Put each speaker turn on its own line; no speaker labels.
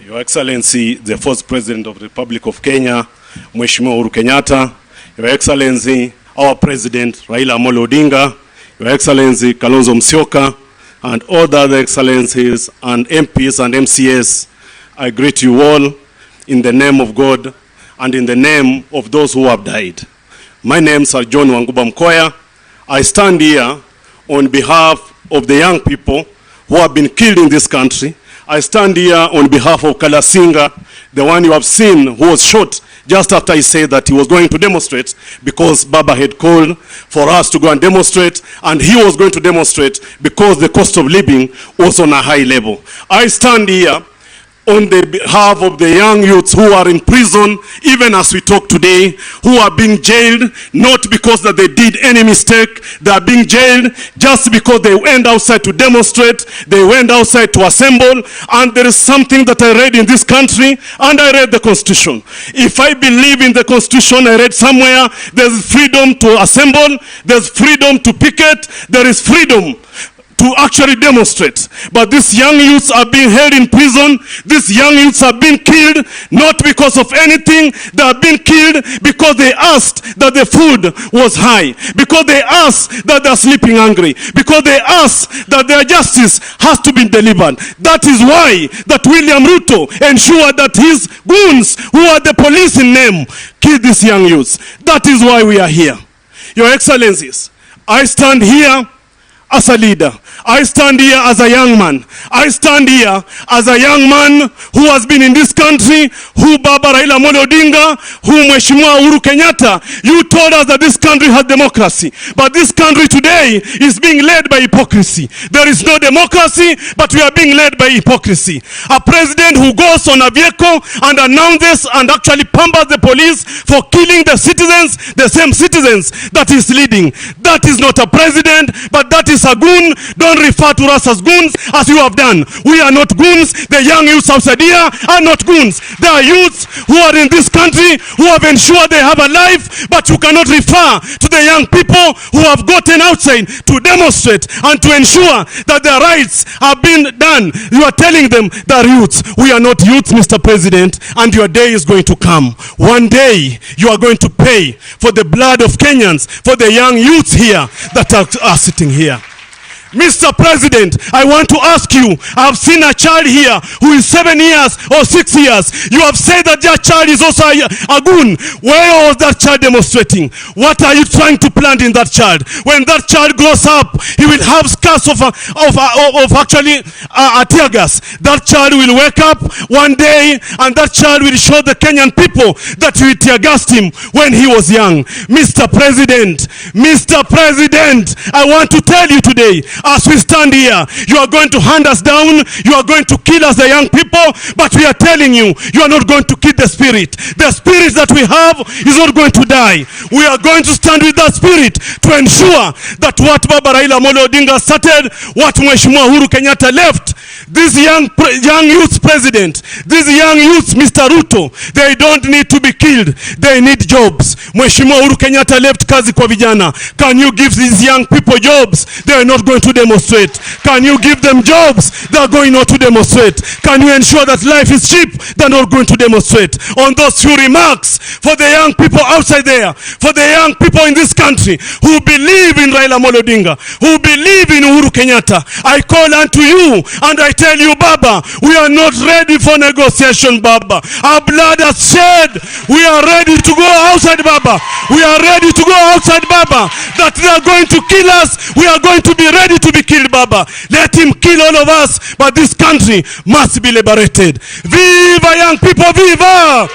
Your Excellency, the first President of the Republic of Kenya, Mheshimiwa Uhuru Kenyatta, Your Excellency, our President, Raila ODINGA, Your Excellency, Kalonzo Musyoka, and all the other Excellencies and MPs and MCS, I greet you all in the name of God and in the name of those who have died. My name is John Mokoya. I stand here on behalf of the young people who have been killed in this country. I stand here on behalf of Kalasinga, the one you have seen who was shot just after he said that he was going to demonstrate, because Baba had called for us to go and demonstrate, and he was going to demonstrate because the cost of living was on a high level. I stand here on the behalf of the young youths who are in prison, even as we talk today, who are being jailed, not because that they did any mistake. They are being jailed just because they went outside to demonstrate, they went outside to assemble, and there is something that I read in this country, and I read the Constitution. If I believe in the Constitution, I read somewhere, there's freedom to assemble, there's freedom to picket, there is freedom to actually demonstrate. But these young youths are being held in prison. These young youths are being killed, not because of anything. They are being killed because they asked that the food was high, because they asked that they are sleeping hungry, because they asked that their justice has to be delivered. That is why that William Ruto ensured that his goons, who are the police in name, killed these young youths. That is why we are here. Your Excellencies, I stand here as a leader. I stand here as a young man. I stand here as a young man who has been in this country, who Baba Raila ODINGA, who Mheshimiwa Uhuru Kenyatta, you told us that this country has democracy. But this country today is being led by hypocrisy. There is no democracy, but we are being led by hypocrisy. A president who goes on a vehicle and announces and actually pampers the police for killing the citizens, the same citizens that is leading. That is not a president, but that is a goon. Don't refer to us as goons as you have done. We are not goons. The young youths outside here are not goons. They are youths who are in this country, who have ensured they have a life, but you cannot refer to the young people who have gotten outside to demonstrate and to ensure that their rights have been done. You are telling them they are youths. We are not youths, Mr. President, and your day is going to come. One day you are going to pay for the blood of Kenyans, for the young youths here that are sitting here. Mr. President, I want to ask you, I've seen a child here who is 7 years or 6 years. You have said that that child is also a goon. Where was that child demonstrating? What are you trying to plant in that child? When that child grows up, he will have scars of actually a tear gas. That child will wake up one day and that child will show the Kenyan people that we tear gassed him when he was young. Mr. President, I want to tell you today, as we stand here, you are going to hand us down, you are going to kill us, the young people, but we are telling you, you are not going to kill the spirit. The spirit that we have is not going to die. We are going to stand with that spirit to ensure that what Baba Raila ODINGA started, what Mheshimiwa Uhuru Kenyatta left, this young youth president, these young youths, Mr. Ruto, they don't need to be killed, they need jobs. Mheshimiwa Uhuru Kenyatta left kazi kwa vijana. Can you give these young people jobs? They are not going to demonstrate. Can you give them jobs? They are going not to demonstrate. Can you ensure that life is cheap? They are not going to demonstrate. On those few remarks, for the young people outside there, for the young people in this country who believe in Raila ODINGA, who believe in Uhuru Kenyatta, I call unto you and I tell you, Baba, we are not ready for negotiation, Baba. Our blood has shed. We are ready to go outside, Baba. We are ready to go outside, Baba. That they are going to kill us. We are going to be ready to be killed, Baba. Let him kill all of us, but this country must be liberated. Viva young people, viva!